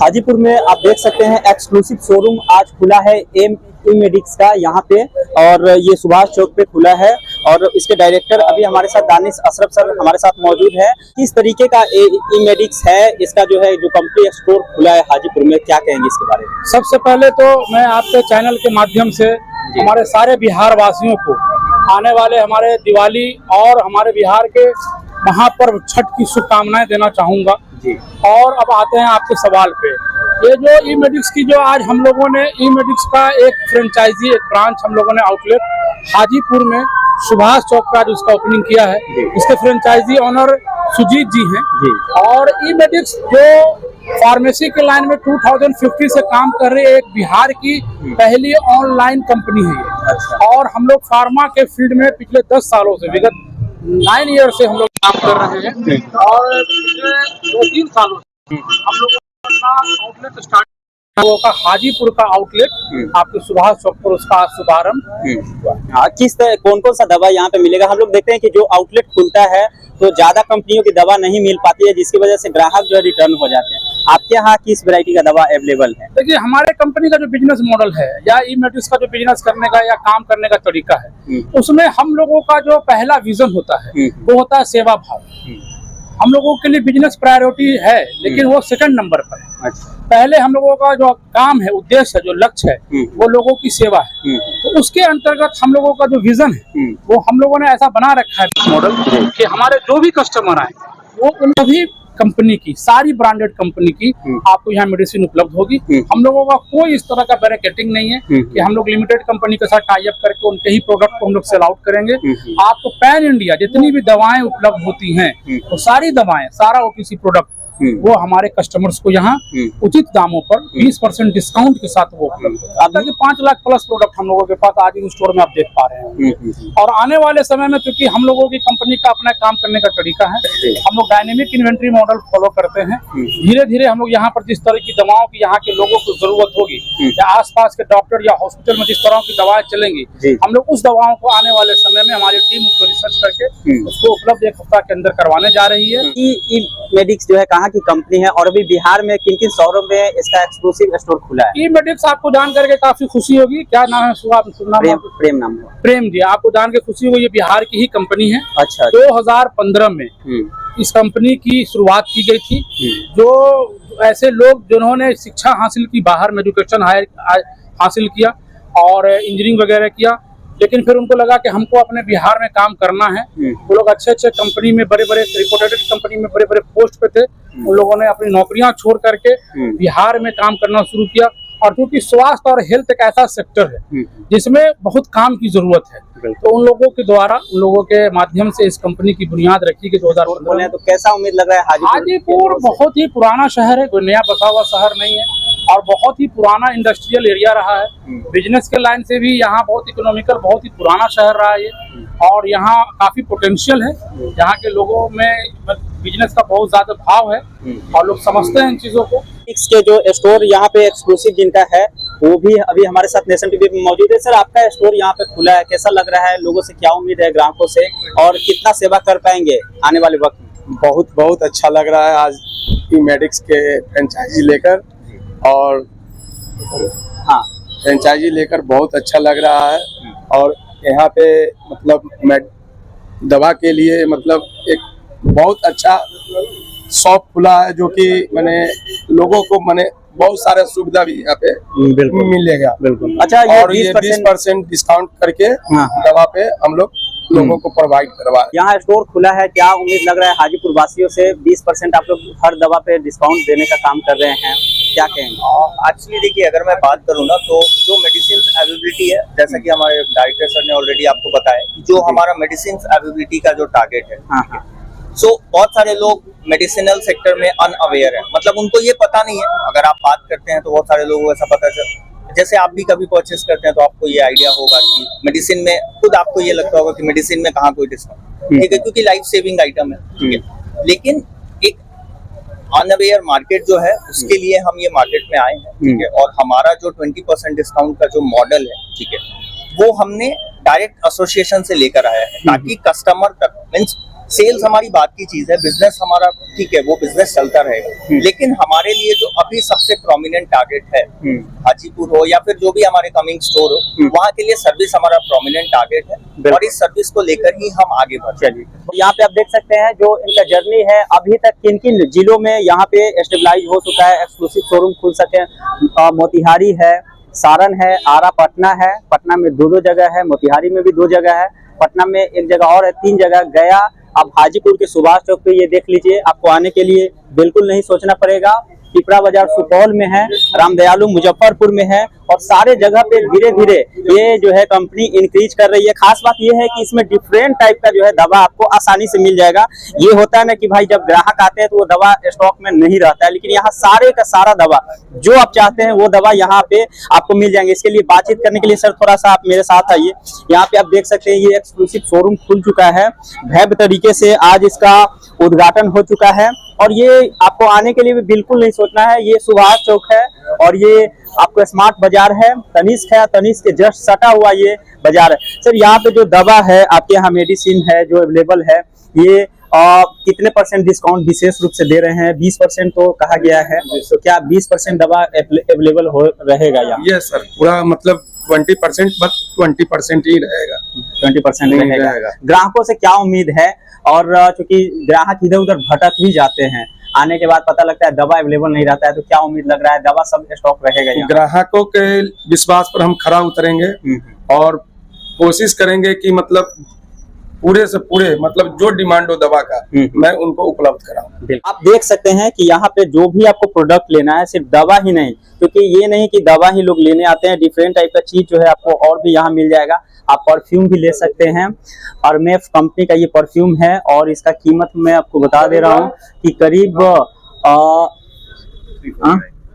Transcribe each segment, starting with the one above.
हाजीपुर में आप देख सकते हैं एक्सक्लूसिव शोरूम आज खुला है एम मेडिक्स का यहाँ पे, और ये सुभाष चौक पे खुला है। और इसके डायरेक्टर अभी हमारे साथ दानिश अशरफ सर हमारे साथ मौजूद है। किस तरीके का ई मेडिक्स है, इसका जो है जो कंपनी स्टोर खुला है हाजीपुर में, क्या कहेंगे इसके बारे में? सबसे पहले तो मैं आपके चैनल के माध्यम से हमारे सारे बिहार वासियों को आने वाले हमारे दिवाली और हमारे बिहार के महापर्व छठ की शुभकामनाएं देना चाहूँगा जी। और अब आते हैं आपके सवाल पे। ये जो ई मेडिक्स की जो आज हम लोगों ने ई मेडिक्स का एक फ्रेंचाइजी, एक ब्रांच हम लोगों ने आउटलेट हाजीपुर में सुभाष चौक का जो उसका ओपनिंग किया है, इसके फ्रेंचाइजी ऑनर सुजीत जी हैं जी। और ई मेडिक्स जो फार्मेसी के लाइन में 2050 से काम कर रही है, एक बिहार की पहली ऑनलाइन कंपनी है ये। अच्छा। और हम लोग फार्मा के फील्ड में पिछले 10 सालों से, विगत 9 ईयर से हम लोग काम कर रहे हैं। और पिछले 2-3 सालों से हम लोग अपना आउटलेट स्टार्ट का हाजीपुर का आउटलेट आपके सुभाष चौक पर उसका शुभारंभ। हाँ, कौन कौन सा दवा यहाँ पे मिलेगा? हम लोग देखते हैं कि जो आउटलेट खुलता है तो ज्यादा कंपनियों की दवा नहीं मिल पाती है, जिसकी वजह से ग्राहक जो है रिटर्न हो जाते हैं। आपके यहाँ किस वैरायटी का दवा अवेलेबल है? देखिए, हमारे कंपनी का जो बिजनेस मॉडल है या ई मेडिक्स का जो बिजनेस करने का या काम करने का तरीका है, उसमें हम लोगों का जो पहला विजन होता है वो होता है सेवा भाव। हम लोगों के लिए बिजनेस प्रायोरिटी है, लेकिन वो सेकंड नंबर पर है। अच्छा। पहले हम लोगों का जो काम है, उद्देश्य है, जो लक्ष्य है, वो लोगों की सेवा है। तो उसके अंतर्गत हम लोगों का जो विजन है वो हम लोगों ने ऐसा बना रखा है मॉडल कि हमारे जो भी कस्टमर आए वो उन सभी कंपनी की, सारी ब्रांडेड कंपनी की आपको यहाँ मेडिसिन उपलब्ध होगी। हम लोगों का कोई इस तरह का बैरिकेटिंग नहीं है कि हम लोग लिमिटेड कंपनी के साथ टाई अप करके उनके ही प्रोडक्ट को हम लोग सेल आउट करेंगे। आपको पैन इंडिया जितनी भी दवाएं उपलब्ध होती हैं, वो सारी दवाएं, सारा ओटीसी प्रोडक्ट वो हमारे कस्टमर्स को यहाँ उचित दामों पर 20% डिस्काउंट के साथ वो उपलब्ध है। आप देखिए 5 लाख प्लस प्रोडक्ट हम लोगों के पास आज इस स्टोर में आप देख पा रहे हैं। और आने वाले समय में, क्योंकि हम लोगों की कंपनी का अपना काम करने का तरीका है, हम लोग डायनेमिक इन्वेंट्री मॉडल फॉलो करते हैं। धीरे धीरे हम लोग यहाँ पर जिस तरह की दवाओं की यहाँ के लोगों को जरूरत होगी या आसपास के डॉक्टर या हॉस्पिटल में जिस तरह की दवाएं चलेंगी, हम लोग उस दवाओं को आने वाले समय में हमारी टीम उसको रिसर्च करके उसको उपलब्ध 1 हफ्ता के अंदर करवाने जा रही है। ई मेडिक्स जो है कहाँ की कंपनी है और अभी बिहार में किन किन शहरों में इसका एक्सक्लूसिव स्टोर खुला है? ई मेडिक्स आपको जान करके काफी खुशी होगी। क्या नाम है? प्रेम नाम है। प्रेम जी, आपको जान के खुशी होगी, ये बिहार की ही कंपनी है। अच्छा। 2015 में इस कंपनी की शुरुआत की गई थी। जो ऐसे लोग जिन्होंने शिक्षा हासिल की, बाहर में एजुकेशन हासिल किया और इंजीनियरिंग वगैरह किया, लेकिन फिर उनको लगा कि हमको अपने बिहार में काम करना है। वो लोग अच्छे कंपनी में, बड़े रिपोर्टेड कंपनी में बड़े पोस्ट पे थे। उन लोगों ने अपनी नौकरियां छोड़ करके बिहार में काम करना शुरू किया। और क्योंकि स्वास्थ्य और हेल्थ एक ऐसा सेक्टर है जिसमें बहुत काम की जरूरत है, तो उन लोगों के द्वारा, उन लोगों के माध्यम से इस कंपनी की बुनियाद रखी गई 2015 में। तो कैसा उम्मीद लग रहा है? हाजीपुर बहुत ही पुराना शहर है, कोई नया बसा हुआ शहर नहीं है, और बहुत ही पुराना इंडस्ट्रियल एरिया रहा है। बिजनेस के लाइन से भी यहाँ बहुत इकोनॉमिकल, बहुत ही पुराना शहर रहा है ये। और यहाँ काफी पोटेंशियल है, यहाँ के लोगों में बिजनेस का बहुत ज्यादा भाव है और लोग समझते हैं इन चीजों को। इसके जो स्टोर यहाँ पे एक्सक्लूसिव जिनका है वो भी अभी हमारे साथ नेशन टीवी में मौजूद है। सर, आपका स्टोर यहाँ पे खुला है, कैसा लग रहा है? लोगों से क्या उम्मीद है, ग्राहकों से, और कितना सेवा कर पाएंगे आने वाले वक्त में? बहुत अच्छा लग रहा है आज ई मेडिक्स के फ्रेंचाइजी लेकर, और हाँ, फ्रेंचाइजी लेकर बहुत अच्छा लग रहा है। और यहाँ पे मतलब दवा के लिए मतलब एक बहुत अच्छा शॉप खुला है, जो कि मैंने लोगों को बहुत सारे सुविधा भी यहाँ पे मिलेगा। बिल्कुल। अच्छा, और ये 20% डिस्काउंट करके दवा पे हम लोगों को प्रोवाइड करवा। यहाँ स्टोर खुला है, क्या उम्मीद लग रहा है हाजीपुर वासियों से? 20% आप लोग हर दवा पे डिस्काउंट देने का काम कर रहे हैं, क्या कहेंगे? एक्चुअली देखिए, अगर मैं बात करूँ ना, तो जो मेडिसिन अवेलेबिलिटी है, जैसा कि हमारे डायरेक्टर सर ने ऑलरेडी आपको बताया कि जो हमारा मेडिसिन अवेलेबिलिटी का जो टारगेट है, सो बहुत सारे लोग मेडिसिनल सेक्टर में अनअवेयर है, मतलब उनको ये पता नहीं है। अगर आप बात करते हैं तो बहुत सारे लोगों को ऐसा पता चल, जैसे आप भी कभी परचेस करते हैं तो आपको ये आइडिया होगा कि मेडिसिन में, खुद आपको ये लगता होगा कि मेडिसिन में कहाँ कोई डिस्काउंट, ठीक है, क्योंकि लाइफ सेविंग आइटम है, ठीक है। लेकिन एक अनअवेयर मार्केट जो है, उसके लिए हम ये मार्केट में आए हैं, ठीक है। और हमारा जो 20% डिस्काउंट का जो मॉडल है, ठीक है, वो हमने डायरेक्ट एसोसिएशन से लेकर आया है, ताकि कस्टमर तक, मीन्स सेल्स हमारी बात की चीज है, बिजनेस हमारा ठीक है, वो बिजनेस चलता रहेगा, लेकिन हमारे लिए जो अभी सबसे प्रोमिनेंट टारगेट है, हाजीपुर हो या फिर जो भी हमारे कमिंग स्टोर हो, वहाँ के लिए सर्विस हमारा प्रोमिनेंट टारगेट है और इस सर्विस को लेकर ही हम आगे बढ़ चलिए। यहाँ पे आप देख सकते हैं जो इनका जर्नी है, अभी तक किन किन जिलों में यहाँ पे स्टेबलाइज हो चुका है, एक्सक्लूसिव शोरूम खुल सके। मोतिहारी है, सारण है, आरा पटना है, पटना में दो जगह है, मोतिहारी में भी 2 जगह है, पटना में 1 जगह और है, 3 जगह। गया, अब हाजीपुर के सुभाष चौक पे ये देख लीजिए, आपको आने के लिए बिल्कुल नहीं सोचना पड़ेगा। पिपरा बाजार सुपौल में है, रामदयालु मुजफ्फरपुर में है, और सारे जगह पे धीरे धीरे ये जो है कंपनी इंक्रीज कर रही है। खास बात ये है कि इसमें डिफरेंट टाइप का जो है दवा आपको आसानी से मिल जाएगा। ये होता है ना कि भाई जब ग्राहक आते हैं तो वो दवा स्टॉक में नहीं रहता है, लेकिन यहाँ सारे का सारा दवा जो आप चाहते हैं वो दवा यहाँ पे आपको मिल जाएंगे। इसके लिए बातचीत करने के लिए सर थोड़ा सा आप मेरे साथ आइए। यहाँ पे आप देख सकते हैं ये एक्सक्लूसिव शोरूम खुल चुका है, भव्य तरीके से आज इसका उद्घाटन हो चुका है, और ये आपको आने के लिए भी बिल्कुल नहीं सोचना है। ये सुभाष चौक है और ये आपको स्मार्ट बाजार है, तनिष्क है, तनिष्क के जस्ट सटा हुआ ये बाजार है। सर यहाँ पे जो दवा है आपके यहाँ मेडिसिन है जो अवेलेबल है, ये कितने % डिस्काउंट विशेष रूप से दे रहे हैं? 20% तो कहा गया है, तो क्या 20% दवा अवेलेबल हो रहेगा यहाँ? ये सर पूरा मतलब 20%, बस 20% ही रहेगा, 20% रहेगा। ग्राहकों से क्या उम्मीद है? और चूंकि ग्राहक इधर उधर भटक भी जाते हैं, आने के बाद पता लगता है दवा अवेलेबल नहीं रहता है, तो क्या उम्मीद लग रहा है दवा सब स्टॉक रहेगा यहाँ? ग्राहकों के विश्वास पर हम खरा उतरेंगे और कोशिश करेंगे कि मतलब पूरे से पूरे मतलब जो डिमांड हो दवा का मैं उनको उपलब्ध कराऊं। आप देख सकते हैं कि यहाँ पे जो भी आपको प्रोडक्ट लेना है, सिर्फ दवा ही नहीं, क्योंकि ये नहीं कि दवा ही लोग लेने आते हैं, डिफरेंट टाइप का चीज जो है आपको और भी यहाँ मिल जाएगा। आप परफ्यूम भी ले सकते हैं, हर्मेस कंपनी का ये परफ्यूम है, और इसका कीमत मैं आपको बता दे रहा हूँ कि करीब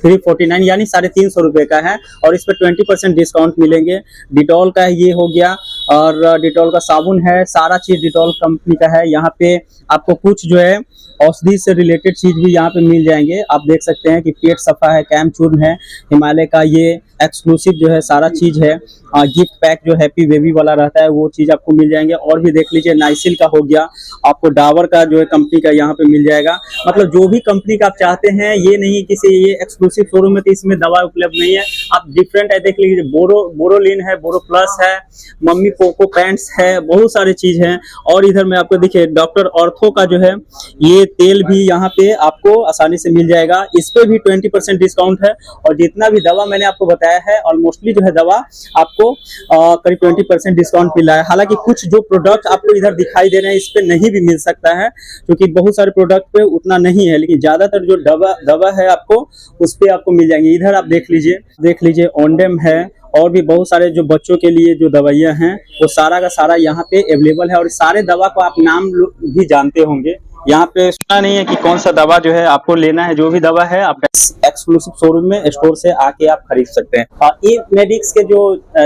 349 यानी 350 रुपए का है, और इस पर 20% डिस्काउंट मिलेंगे। डिटॉल का ये हो गया, और डिटॉल का साबुन है, सारा चीज डिटॉल कंपनी का है। यहाँ पे आपको कुछ जो है औषधि से रिलेटेड चीज भी यहाँ पे मिल जाएंगे। आप देख सकते हैं कि पेट सफा है, कैम चूर्ण है, हिमालय का ये एक्सक्लूसिव जो है सारा चीज है। गिफ्ट पैक जो हैप्पी बेबी वाला रहता है वो चीज आपको मिल जाएंगे। और भी देख लीजिए, नाइसिल का हो गया, आपको डाबर का जो है कंपनी का यहाँ पे मिल जाएगा। मतलब जो भी कंपनी का आप चाहते हैं, ये नहीं किसी ये एक्सक्लूसिव शोरूम में तो इसमें दवा उपलब्ध नहीं है। आप डिफरेंट है, देख लीजिए, बोरोलिन है, बोरो प्लस है, मम्मी पोको पैंट्स है, बहुत सारी चीज है। और इधर में आपको देखिए डॉक्टर ऑर्थो का जो है ये तेल भी यहाँ पे आपको आसानी से मिल जाएगा। इस पे भी 20% डिस्काउंट है, और जितना भी दवा मैंने आपको बताया है ऑलमोस्टली जो है दवा आपको करीब 20% डिस्काउंट मिला है। हालांकि कुछ जो प्रोडक्ट आपको इधर दिखाई दे रहे हैं इस पे नहीं भी मिल सकता है, क्योंकि बहुत सारे प्रोडक्ट पे उतना नहीं है, लेकिन ज्यादातर जो दवा है आपको उस पे आपको मिल जाएंगे। इधर आप देख लीजिए ओंडेम है, और भी बहुत सारे जो बच्चों के लिए जो दवाइयाँ हैं वो सारा का सारा यहाँ पे अवेलेबल है। और सारे दवा को आप नाम भी जानते होंगे, यहाँ पे सुना नहीं है कि कौन सा दवा जो है आपको लेना है। जो भी दवा है आप एक्सक्लूसिव शोरूम में स्टोर से आके आप खरीद सकते हैं। और ई मेडिक्स के जो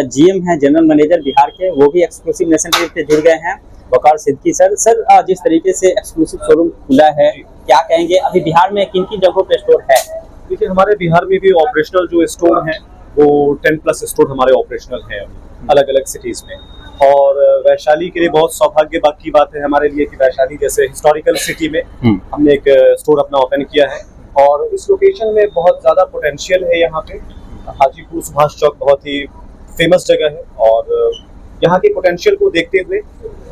GM है, जनरल मैनेजर बिहार के, वो भी एक्सक्लूसिव नेशन ट्रिप पे जुड़ गए हैं, वकार सिद्दीकी सर। जिस तरीके से एक्सक्लूसिव शोरूम खुला है, क्या कहेंगे? अभी बिहार में किन किन जगहों पे स्टोर है? देखिए, हमारे बिहार में भी ऑपरेशनल जो स्टोर है वो 10+ स्टोर हमारे ऑपरेशनल है अलग अलग सिटीज में। और वैशाली के लिए बहुत सौभाग्य की बात है हमारे लिए कि वैशाली जैसे हिस्टोरिकल सिटी में हमने एक स्टोर अपना ओपन किया है, और इस लोकेशन में बहुत ज़्यादा पोटेंशियल है। यहाँ पे हाजीपुर सुभाष चौक बहुत ही फेमस जगह है, और यहाँ के पोटेंशियल को देखते हुए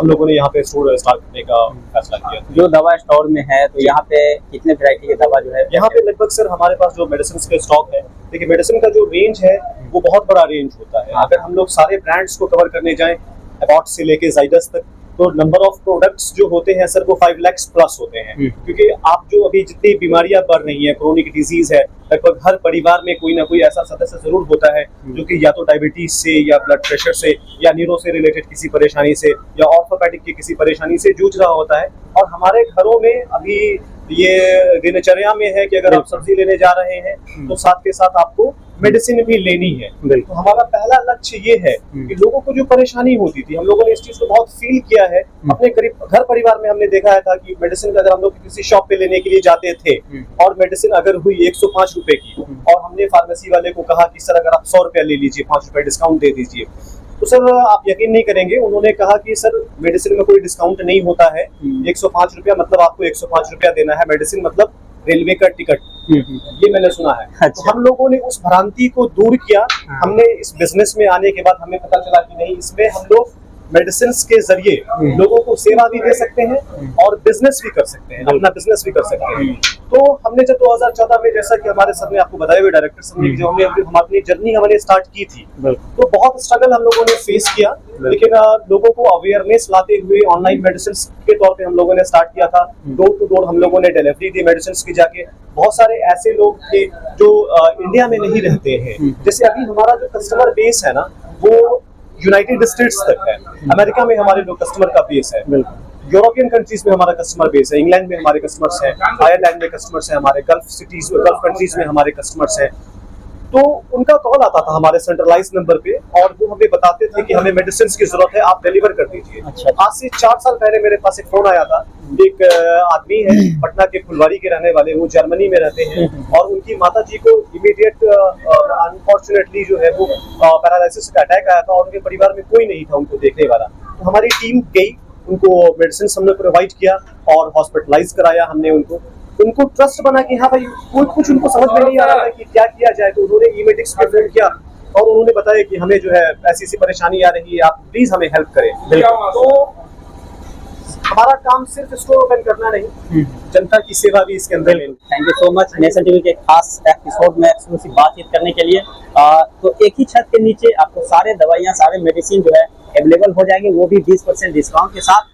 हम लोगों ने यहाँ पे स्टोर स्टार्ट करने का फैसला किया। जो दवा स्टोर में है तो यहाँ पे कितने वैरायटी की दवा जो है? यहाँ पे लगभग सर हमारे पास जो मेडिसिन का स्टॉक है, देखिए मेडिसिन का जो रेंज है वो बहुत बड़ा रेंज होता है। अगर हम लोग सारे ब्रांड्स को कवर करने जाएं, अबॉट से लेके जाइडस तक, तो नंबर ऑफ प्रोडक्ट्स जो होते हैं सर वो 5 लाख प्लस होते हैं। क्योंकि आप जो अभी जितनी बीमारियां बढ़ रही हैं, क्रोनिक डिजीज है, लगभग हर परिवार में कोई ना कोई ऐसा सदस्य जरूर होता है जो कि या तो डायबिटीज से या ब्लड प्रेशर से या न्यूरो से रिलेटेड किसी परेशानी से या ऑर्थोपेडिक की किसी परेशानी से जूझ रहा होता है। और हमारे घरों में अभी ये दिनचर्या में है कि अगर आप सब्जी लेने जा रहे हैं तो साथ के साथ आपको मेडिसिन भी लेनी है। तो हमारा पहला लक्ष्य ये है कि लोगों को जो परेशानी होती थी, हम लोगों ने इस चीज को बहुत फील किया है अपने करीब घर परिवार में। हमने देखा था कि मेडिसिन अगर हम लोग किसी शॉप पे लेने के लिए जाते थे और मेडिसिन अगर हुई 105 रुपए की, और हमने फार्मेसी वाले को कहा कि सर अगर आप 100 रुपया ले लीजिए, 5 रुपए डिस्काउंट दे दीजिए, तो सर आप यकीन नहीं करेंगे, उन्होंने कहा कि सर मेडिसिन में कोई डिस्काउंट नहीं होता है, 105 रुपया मतलब आपको 105 रुपया देना है, मेडिसिन मतलब रेलवे का टिकट, ये मैंने सुना है। अच्छा। तो हम लोगों ने उस भ्रांति को दूर किया। हमने इस बिजनेस में आने के बाद हमें पता चला कि नहीं, इसमें हम लोग मेडिसिन के जरिए लोगों को सेवा भी दे सकते हैं और बिजनेस भी कर सकते हैं, अपना बिजनेस भी कर सकते हैं। तो हमने जब 2014 में, जैसा कि हमारे सर ने आपको बताया हुआ डायरेक्टर सर ने, जब हमने हमारी जर्नी हमने स्टार्ट की थी, तो बहुत स्ट्रगल हम लोगों ने फेस किया, लेकिन लोगों को अवेयरनेस लाते हुए ऑनलाइन मेडिसिन के तौर पे हम लोगों ने स्टार्ट किया था। डोर टू डोर हम लोगों ने डिलीवरी दी मेडिसिन की जाके। बहुत सारे ऐसे लोग थे जो इंडिया में नहीं रहते हैं, जैसे अभी हमारा जो कस्टमर बेस है ना, वो यूनाइटेड स्टेट्स तक है, अमेरिका में हमारे जो कस्टमर का बेस है, यूरोपियन कंट्रीज में हमारा कस्टमर बेस है, इंग्लैंड में हमारे कस्टमर्स हैं, आयरलैंड में कस्टमर्स हैं, हमारे गल्फ कंट्रीज में हमारे कस्टमर्स हैं। तो उनका कॉल आता था हमारे सेंट्रलाइज नंबर पे और वो हमें बताते थे कि हमें मेडिसिन की जरूरत है, आप डिलीवर कर दीजिए। अच्छा। आज से 4 साल पहले मेरे पास एक फोन आया था, एक आदमी है पटना के फुलवारी के रहने वाले, वो जर्मनी में रहते हैं और उनकी माता जी को इमीडिएट अनफॉर्चुनेटली जो है वो पैरालिसिस का अटैक आया था और उनके परिवार में कोई नहीं था उनको देखने वाला। तो हमारी टीम गई, उनको मेडिसिन हमने प्रोवाइड किया और हॉस्पिटलाइज कराया हमने उनको ट्रस्ट बना कि हाँ भाई, कुछ उनको समझ में नहीं आ रहा था कि क्या किया जाए, तो उन्होंने ई-मेडिक्स पे फोन किया और उन्होंने बताया कि हमें जो है ऐसी ऐसी परेशानी आ रही है, आप प्लीज हमें हेल्प करें। तो हमारा काम सिर्फ स्टोर ओपन करना नहीं, जनता की सेवा भी इसके अंदर है। Thank you so much nation TV के खास एपिसोड में एक्सक्लूसिव बातचीत करने के लिए। तो एक ही छत के नीचे आपको सारे दवाइयाँ, सारे मेडिसिन जो है अवेलेबल हो जाएंगे, वो भी 20% डिस्काउंट के साथ।